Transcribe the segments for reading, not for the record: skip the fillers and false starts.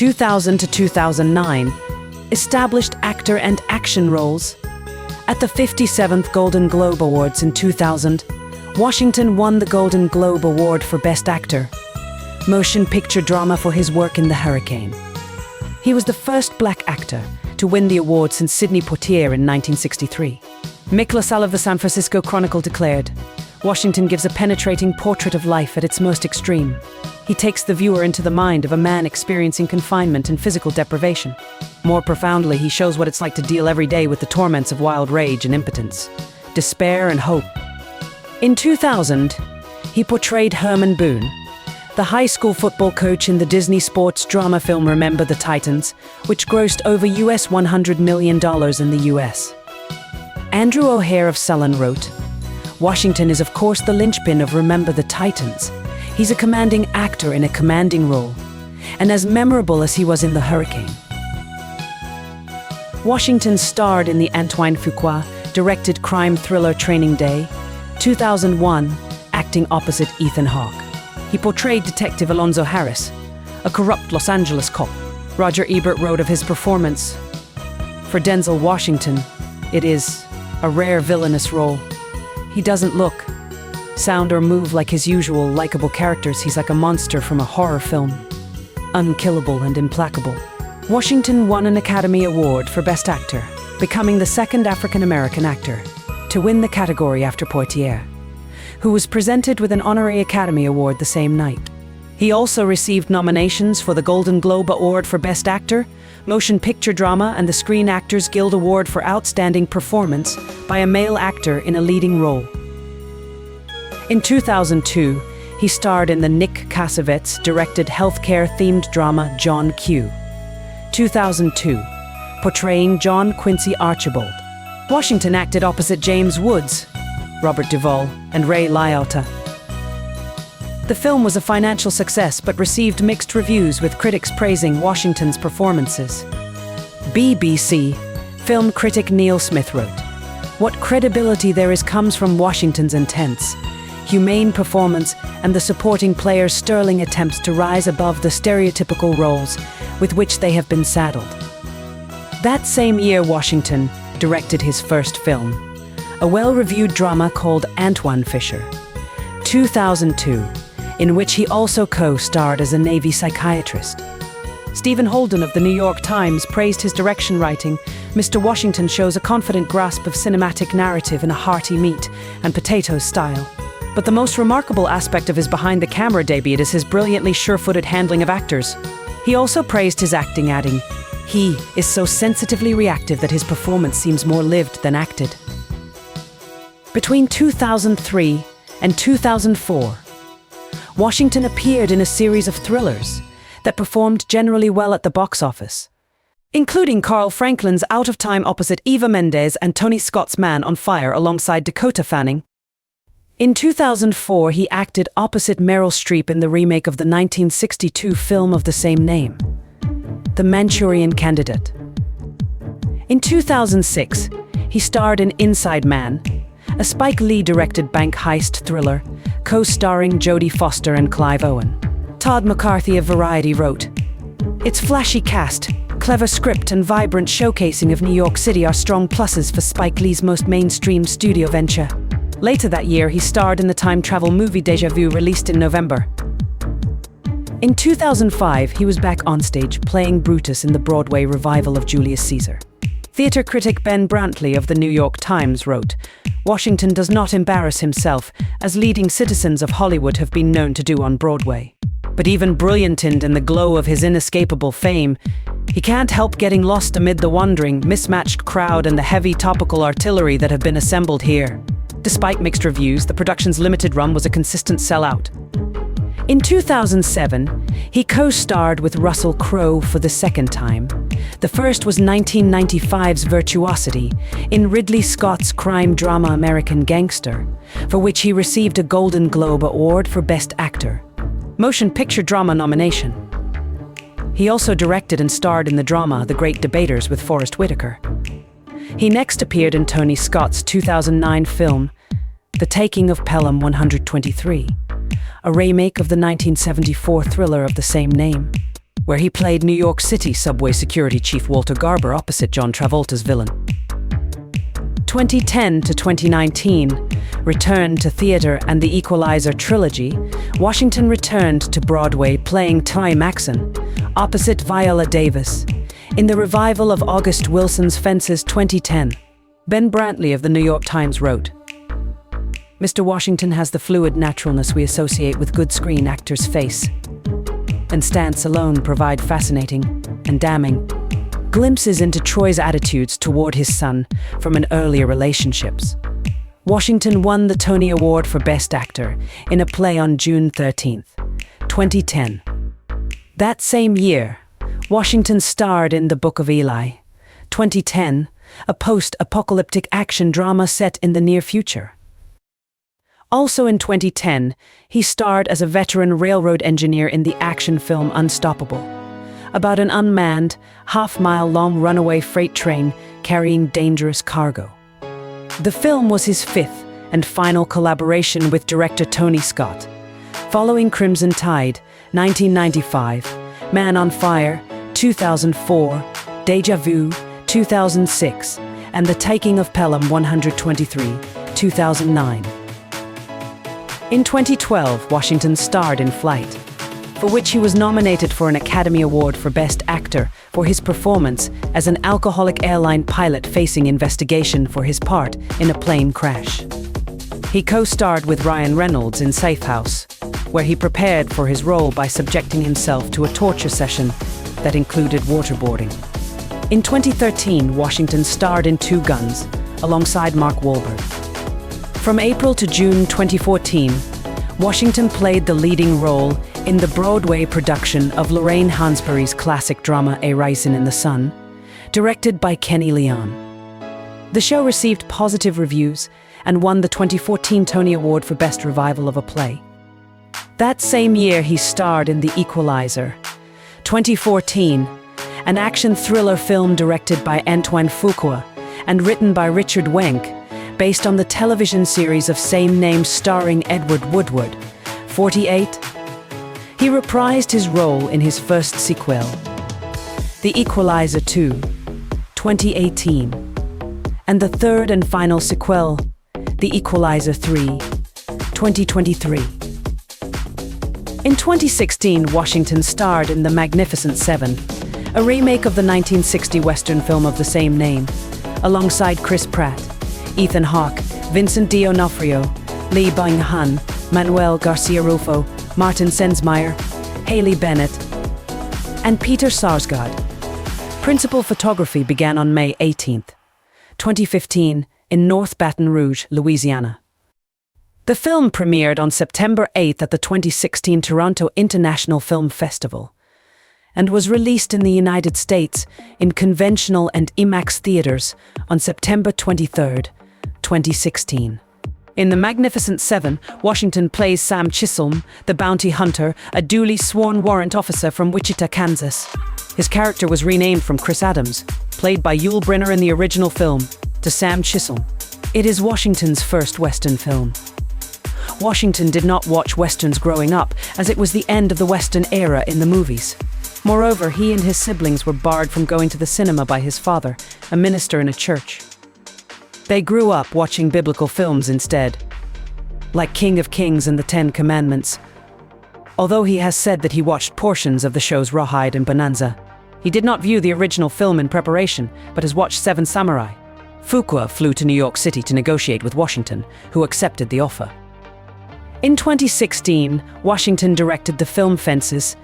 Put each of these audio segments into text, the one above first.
2000 to 2009, established actor and action roles. At the 57th Golden Globe Awards in 2000, Washington won the Golden Globe Award for Best Actor, Motion Picture Drama for his work in The Hurricane. He was the first black actor to win the award since Sidney Poitier in 1963. Mick LaSalle of the San Francisco Chronicle declared, "Washington gives a penetrating portrait of life at its most extreme. He takes the viewer into the mind of a man experiencing confinement and physical deprivation. More profoundly, he shows what it's like to deal every day with the torments of wild rage and impotence, despair and hope." In 2000, he portrayed Herman Boone, the high school football coach in the Disney sports drama film Remember the Titans, which grossed over US $100 million in the US. Andrew O'Hare of Sullen wrote, "Washington is of course the linchpin of Remember the Titans. He's a commanding actor in a commanding role, and as memorable as he was in The Hurricane." Washington starred in the Antoine Fuqua directed crime thriller Training Day, 2001, acting opposite Ethan Hawke. He portrayed Detective Alonzo Harris, a corrupt Los Angeles cop. Roger Ebert wrote of his performance, "For Denzel Washington, it is a rare villainous role. He doesn't look, sound or move like his usual likable characters. He's like a monster from a horror film, unkillable and implacable." Washington won an Academy Award for Best Actor, becoming the second African-American actor to win the category after Poitier, who was presented with an honorary Academy Award the same night. He also received nominations for the Golden Globe Award for Best Actor, Motion Picture Drama, and the Screen Actors Guild Award for Outstanding Performance by a male actor in a leading role. In 2002, he starred in the Nick Cassavetes-directed healthcare-themed drama John Q. 2002, portraying John Quincy Archibald. Washington acted opposite James Woods, Robert Duvall, and Ray Liotta. The film was a financial success but received mixed reviews, with critics praising Washington's performances. BBC film critic Neil Smith wrote, "What credibility there is comes from Washington's intense, humane performance and the supporting players' sterling attempts to rise above the stereotypical roles with which they have been saddled." That same year, Washington directed his first film, a well-reviewed drama called Antoine Fisher, 2002, in which he also co-starred as a Navy psychiatrist. Stephen Holden of the New York Times praised his direction, writing, "Mr. Washington shows a confident grasp of cinematic narrative in a hearty meat and potatoes style. But the most remarkable aspect of his behind-the-camera debut is his brilliantly sure-footed handling of actors." He also praised his acting, adding, "He is so sensitively reactive that his performance seems more lived than acted." Between 2003 and 2004, Washington appeared in a series of thrillers that performed generally well at the box office, including Carl Franklin's Out of Time opposite Eva Mendes and Tony Scott's Man on Fire alongside Dakota Fanning. In 2004, he acted opposite Meryl Streep in the remake of the 1962 film of the same name, The Manchurian Candidate. In 2006, he starred in Inside Man, a Spike Lee-directed bank heist thriller, co-starring Jodie Foster and Clive Owen. Todd McCarthy of Variety wrote, "Its flashy cast, clever script and vibrant showcasing of New York City are strong pluses for Spike Lee's most mainstream studio venture." Later that year, he starred in the time travel movie Deja Vu, released in November. In 2005, he was back on stage playing Brutus in the Broadway revival of Julius Caesar. Theater critic Ben Brantley of the New York Times wrote, "Washington does not embarrass himself, as leading citizens of Hollywood have been known to do on Broadway. But even brilliantined in the glow of his inescapable fame, he can't help getting lost amid the wandering, mismatched crowd and the heavy topical artillery that have been assembled here." Despite mixed reviews, the production's limited run was a consistent sellout. In 2007, he co-starred with Russell Crowe for the second time. The first was 1995's Virtuosity in Ridley Scott's crime drama American Gangster, for which he received a Golden Globe Award for Best Actor, Motion Picture Drama nomination. He also directed and starred in the drama The Great Debaters with Forest Whitaker. He next appeared in Tony Scott's 2009 film, The Taking of Pelham 123, a remake of the 1974 thriller of the same name. where he played New York City subway security chief Walter Garber opposite John Travolta's villain. 2010 to 2019, return to theater and the Equalizer trilogy, Washington returned to Broadway playing Ty Maxon, opposite Viola Davis, in the revival of August Wilson's Fences 2010. Ben Brantley of the New York Times wrote, "Mr. Washington has the fluid naturalness we associate with good screen actors' face, and stance alone provide fascinating and damning glimpses into Troy's attitudes toward his son from an earlier relationships." Washington won the Tony Award for Best Actor in a play on June 13, 2010. That same year, Washington starred in The Book of Eli, 2010, a post-apocalyptic action drama set in the near future. Also in 2010, he starred as a veteran railroad engineer in the action film Unstoppable, about an unmanned, half-mile-long runaway freight train carrying dangerous cargo. The film was his fifth and final collaboration with director Tony Scott, following Crimson Tide, 1995, Man on Fire, 2004, Deja Vu, 2006, and The Taking of Pelham 123, 2009. In 2012, Washington starred in Flight, for which he was nominated for an Academy Award for Best Actor for his performance as an alcoholic airline pilot facing investigation for his part in a plane crash. He co-starred with Ryan Reynolds in Safe House, where he prepared for his role by subjecting himself to a torture session that included waterboarding. In 2013, Washington starred in Two Guns, alongside Mark Wahlberg. From April to June 2014, Washington played the leading role in the Broadway production of Lorraine Hansberry's classic drama A Raisin in the Sun, directed by Kenny Leon. The show received positive reviews and won the 2014 Tony Award for Best Revival of a Play. That same year, he starred in The Equalizer, 2014, an action thriller film directed by Antoine Fuqua and written by Richard Wenk, based on the television series of same name starring Edward Woodward, 48. He reprised his role in his first sequel, The Equalizer 2, 2018, and the third and final sequel, The Equalizer 3, 2023. In 2016, Washington starred in The Magnificent Seven, a remake of the 1960 Western film of the same name, alongside Chris Pratt, Ethan Hawke, Vincent D'Onofrio, Lee Byung-hun, Manuel Garcia Rulfo, Martin Sensmeyer, Haley Bennett, and Peter Sarsgaard. Principal photography began on May 18, 2015, in North Baton Rouge, Louisiana. The film premiered on September 8 at the 2016 Toronto International Film Festival and was released in the United States in conventional and IMAX theaters on September 23, 2016. In The Magnificent Seven, Washington plays Sam Chisholm, the bounty hunter, a duly sworn warrant officer from Wichita, Kansas. His character was renamed from Chris Adams, played by Yul Brynner in the original film, to Sam Chisholm. It is Washington's first Western film. Washington did not watch Westerns growing up, as it was the end of the Western era in the movies. Moreover, he and his siblings were barred from going to the cinema by his father, a minister in a church. They grew up watching biblical films instead, like King of Kings and the Ten Commandments. Although he has said that he watched portions of the shows Rawhide and Bonanza, he did not view the original film in preparation, but has watched Seven Samurai. Fuqua flew to New York City to negotiate with Washington, who accepted the offer. In 2016, Washington directed the film Fences,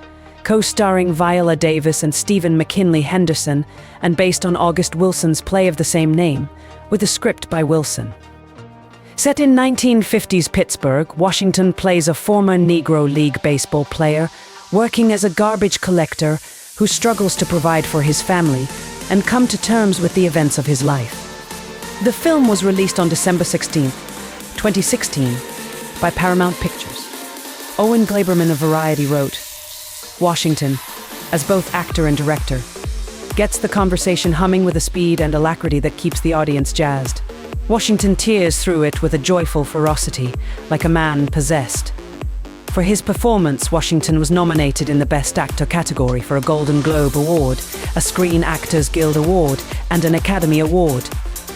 co-starring Viola Davis and Stephen McKinley Henderson, and based on August Wilson's play of the same name, with a script by Wilson. Set in 1950s Pittsburgh, Washington plays a former Negro League baseball player working as a garbage collector who struggles to provide for his family and come to terms with the events of his life. The film was released on December 16, 2016, by Paramount Pictures. Owen Glaberman of Variety wrote, Washington, as both actor and director, gets the conversation humming with a speed and alacrity that keeps the audience jazzed. Washington tears through it with a joyful ferocity, like a man possessed. For his performance, Washington was nominated in the Best Actor category for a Golden Globe Award, a Screen Actors Guild Award, and an Academy Award.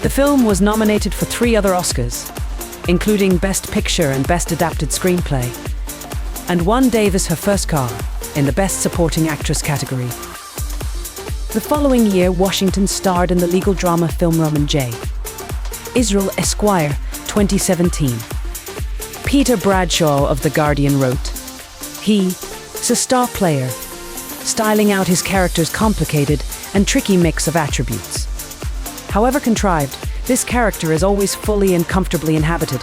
The film was nominated for 3 other Oscars, including Best Picture and Best Adapted Screenplay, and won Davis her first car in the Best Supporting Actress category. The following year, Washington starred in the legal drama film Roman J. Israel Esquire, 2017. Peter Bradshaw of The Guardian wrote, "He's a star player, styling out his character's complicated and tricky mix of attributes. However contrived, this character is always fully and comfortably inhabited,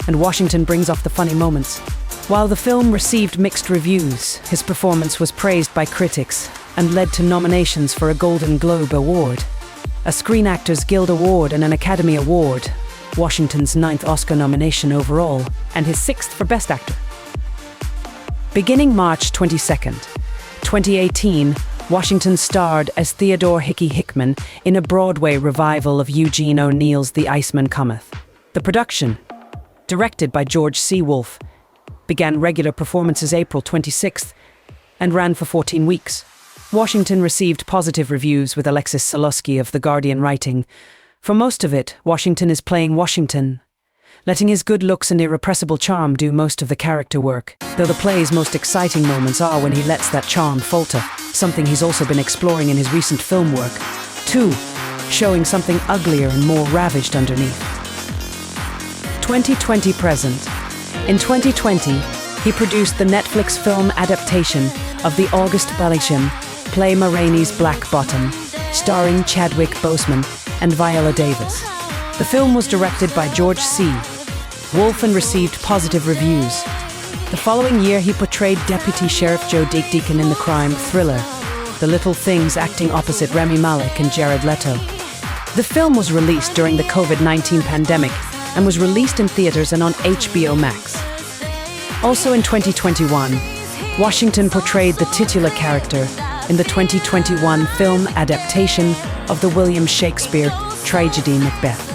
and Washington brings off the funny moments." While the film received mixed reviews, his performance was praised by critics and led to nominations for a Golden Globe Award, a Screen Actors Guild Award, and an Academy Award, Washington's 9th Oscar nomination overall, and his 6th for Best Actor. Beginning March 22nd, 2018, Washington starred as Theodore Hickey Hickman in a Broadway revival of Eugene O'Neill's The Iceman Cometh. The production, directed by George C. Wolfe, began regular performances April 26th and ran for 14 weeks. Washington received positive reviews, with Alexis Saloski of The Guardian writing, "For most of it, Washington is playing Washington, letting his good looks and irrepressible charm do most of the character work, though the play's most exciting moments are when he lets that charm falter, something he's also been exploring in his recent film work, too, showing something uglier and more ravaged underneath." 2020 present. In 2020, he produced the Netflix film adaptation of the August Bellisham play Ma Rainey's Black Bottom, starring Chadwick Boseman and Viola Davis. The film was directed by George C. Wolfe and received positive reviews. The following year, he portrayed Deputy Sheriff Joe Deacon in the crime thriller The Little Things, acting opposite Rami Malek and Jared Leto. The film was released during the COVID-19 pandemic and was released in theaters and on HBO Max. Also in 2021, Washington portrayed the titular character in the 2021 film adaptation of the William Shakespeare tragedy Macbeth.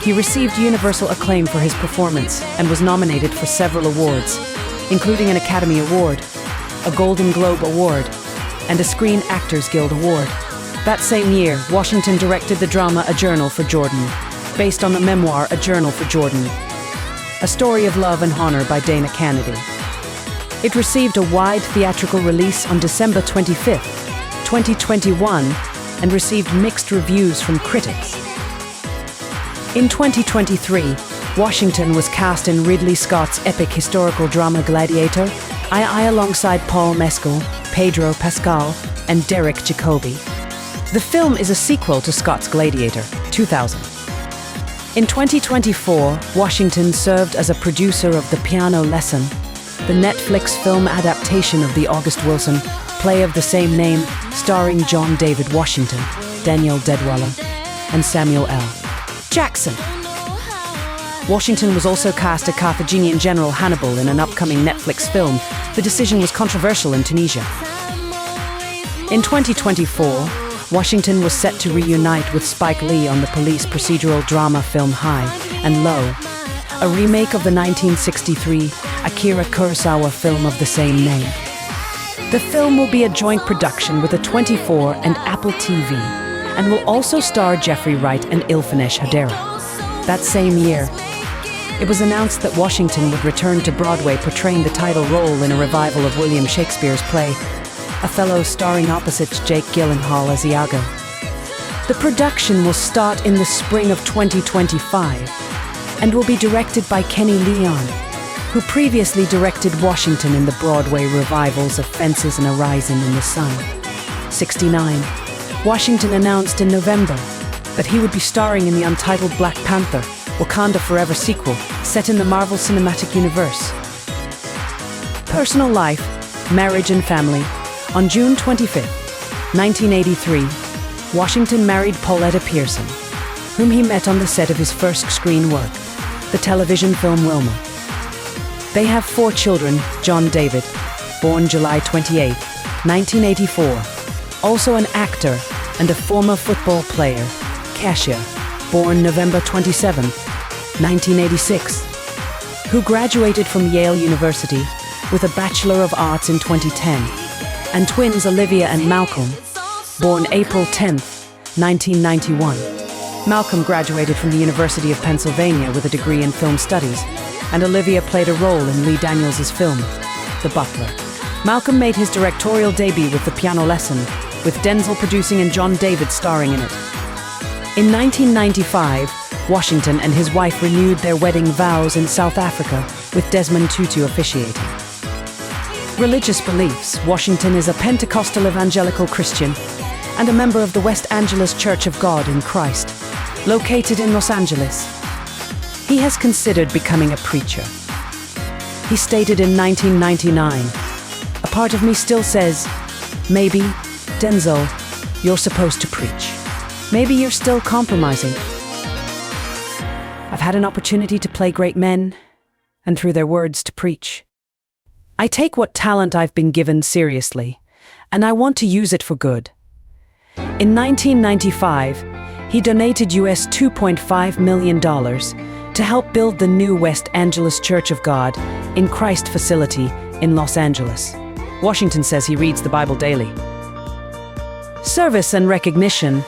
He received universal acclaim for his performance and was nominated for several awards, including an Academy Award, a Golden Globe Award, and a Screen Actors Guild Award. That same year, Washington directed the drama A Journal for Jordan, based on the memoir A Journal for Jordan, a story of love and honor by Dana Kennedy. It received a wide theatrical release on December 25th, 2021, and received mixed reviews from critics. In 2023, Washington was cast in Ridley Scott's epic historical drama Gladiator, II alongside Paul Mescal, Pedro Pascal, and Derek Jacobi. The film is a sequel to Scott's Gladiator, 2000. In 2024, Washington served as a producer of The Piano Lesson, the Netflix film adaptation of the August Wilson play of the same name, starring John David Washington, Daniel Deadwaller, and Samuel L. Jackson. Washington was also cast as Carthaginian General Hannibal in an upcoming Netflix film. The decision was controversial in Tunisia. In 2024, Washington was set to reunite with Spike Lee on the police procedural drama film High and Low, a remake of the 1963 Akira Kurosawa film of the same name. The film will be a joint production with A24 and Apple TV, and will also star Jeffrey Wright and Ilfenesh Hadera. That same year, it was announced that Washington would return to Broadway, portraying the title role in a revival of William Shakespeare's play Othello, starring opposite Jake Gyllenhaal as Iago. The production will start in the spring of 2025 and will be directed by Kenny Leon, who previously directed Washington in the Broadway revivals of Fences and A Rising in the Sun. 69. Washington announced in November that he would be starring in the untitled Black Panther, Wakanda Forever sequel, set in the Marvel Cinematic Universe. Personal life, marriage and family. On June 25, 1983, Washington married Pauletta Pearson, whom he met on the set of his first screen work, the television film Wilma. They have 4 children: John David, born July 28, 1984, also an actor and a former football player; Kasia, born November 27, 1986, who graduated from Yale University with a Bachelor of Arts in 2010, and twins Olivia and Malcolm, born April 10, 1991. Malcolm graduated from the University of Pennsylvania with a degree in film studies, and Olivia played a role in Lee Daniels' film, The Butler. Malcolm made his directorial debut with The Piano Lesson, with Denzel producing and John David starring in it. In 1995, Washington and his wife renewed their wedding vows in South Africa, with Desmond Tutu officiating. Religious beliefs: Washington is a Pentecostal evangelical Christian and a member of the West Angeles Church of God in Christ, located in Los Angeles. He has considered becoming a preacher. He stated in 1999, "A part of me still says, maybe, Denzel, you're supposed to preach. Maybe you're still compromising." I've had an opportunity to play great men, and through their words to preach. I take what talent I've been given seriously, and I want to use it for good. In 1995, he donated US $2.5 million to help build the new West Angeles Church of God in Christ facility in Los Angeles. Washington says he reads the Bible daily. Service and recognition: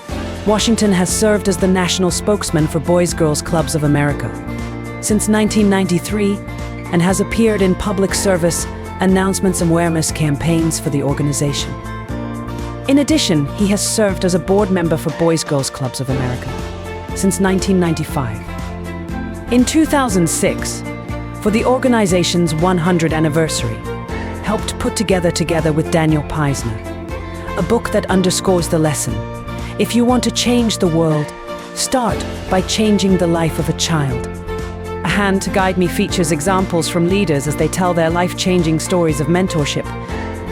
Washington has served as the national spokesman for Boys Girls Clubs of America since 1993 and has appeared in public service announcements and awareness campaigns for the organization. In addition, he has served as a board member for Boys Girls Clubs of America since 1995. In 2006, for the organization's 100th anniversary, helped put together with Daniel Peisner, a book that underscores the lesson: if you want to change the world, start by changing the life of a child. A Hand to Guide Me features examples from leaders as they tell their life-changing stories of mentorship,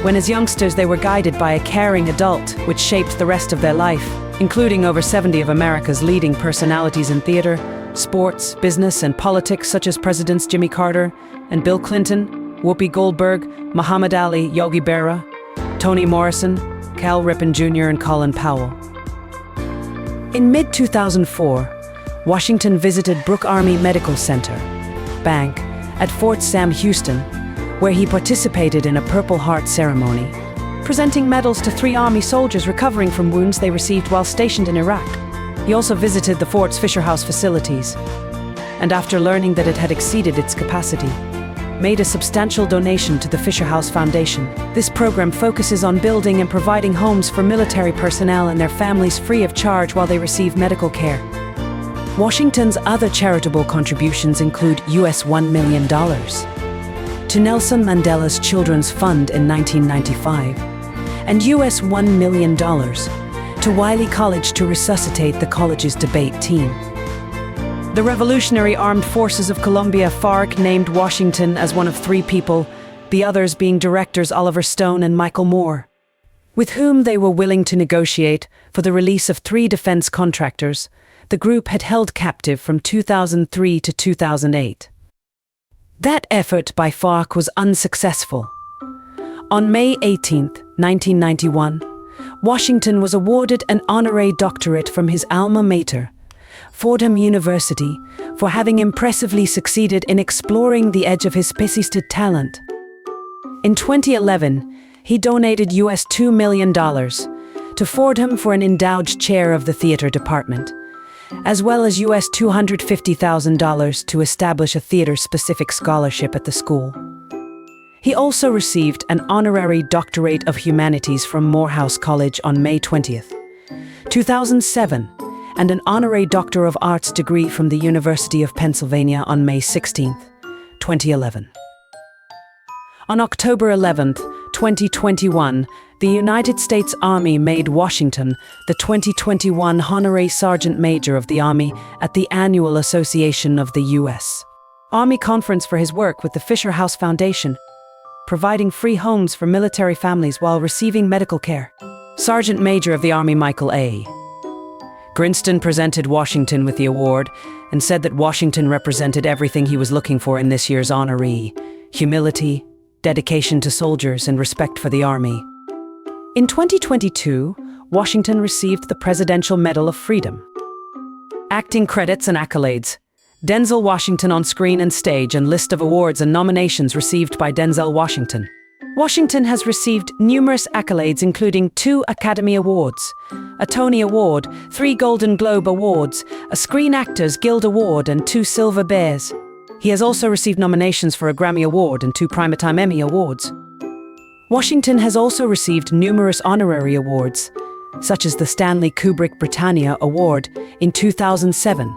when as youngsters they were guided by a caring adult which shaped the rest of their life, including over 70 of America's leading personalities in theater, sports, business, and politics, such as Presidents Jimmy Carter and Bill Clinton, Whoopi Goldberg, Muhammad Ali, Yogi Berra, Toni Morrison, Cal Ripken Jr., and Colin Powell. In mid-2004, Washington visited Brooke Army Medical Center, Bank, at Fort Sam Houston, where he participated in a Purple Heart ceremony, presenting medals to 3 Army soldiers recovering from wounds they received while stationed in Iraq. He also visited the fort's Fisher House facilities, and after learning that it had exceeded its capacity, made a substantial donation to the Fisher House Foundation. This program focuses on building and providing homes for military personnel and their families free of charge while they receive medical care. Washington's other charitable contributions include US $1 million to Nelson Mandela's Children's Fund in 1995, and US $1 million to Wiley College to resuscitate the college's debate team. The Revolutionary Armed Forces of Colombia, FARC, named Washington as one of 3 people, the others being directors Oliver Stone and Michael Moore, with whom they were willing to negotiate for the release of 3 defense contractors the group had held captive from 2003 to 2008. That effort by FARC was unsuccessful. On May 18, 1991, Washington was awarded an honorary doctorate from his alma mater, Fordham University, for having impressively succeeded in exploring the edge of his persistent talent. In 2011, he donated US $2 million to Fordham for an endowed chair of the theater department, as well as US $250,000 to establish a theater-specific scholarship at the school. He also received an honorary doctorate of humanities from Morehouse College on May 20, 2007, and an honorary Doctor of Arts degree from the University of Pennsylvania on May 16, 2011. On October 11, 2021, the United States Army made Washington the 2021 Honorary Sergeant Major of the Army at the Annual Association of the U.S. Army Conference for his work with the Fisher House Foundation, providing free homes for military families while receiving medical care. Sergeant Major of the Army Michael A. Grinston presented Washington with the award and said that Washington represented everything he was looking for in this year's honoree: humility, dedication to soldiers, and respect for the Army. In 2022, Washington received the Presidential Medal of Freedom. Acting credits and accolades: Denzel Washington on screen and stage, and list of awards and nominations received by Denzel Washington. Washington has received numerous accolades, including 2 Academy Awards, a Tony Award, 3 Golden Globe Awards, a Screen Actors Guild Award, and 2 Silver Bears. He has also received nominations for a Grammy Award and 2 Primetime Emmy Awards. Washington has also received numerous honorary awards, such as the Stanley Kubrick Britannia Award in 2007,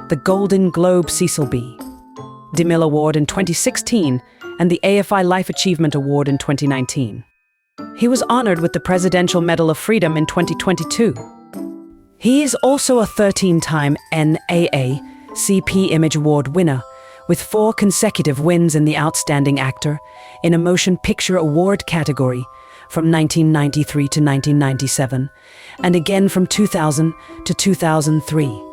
the Golden Globe Cecil B. DeMille Award in 2016, and the AFI Life Achievement Award in 2019. He was honored with the Presidential Medal of Freedom in 2022. He is also a 13-time NAACP Image Award winner, with 4 consecutive wins in the Outstanding Actor in a Motion Picture Award category from 1993 to 1997, and again from 2000 to 2003.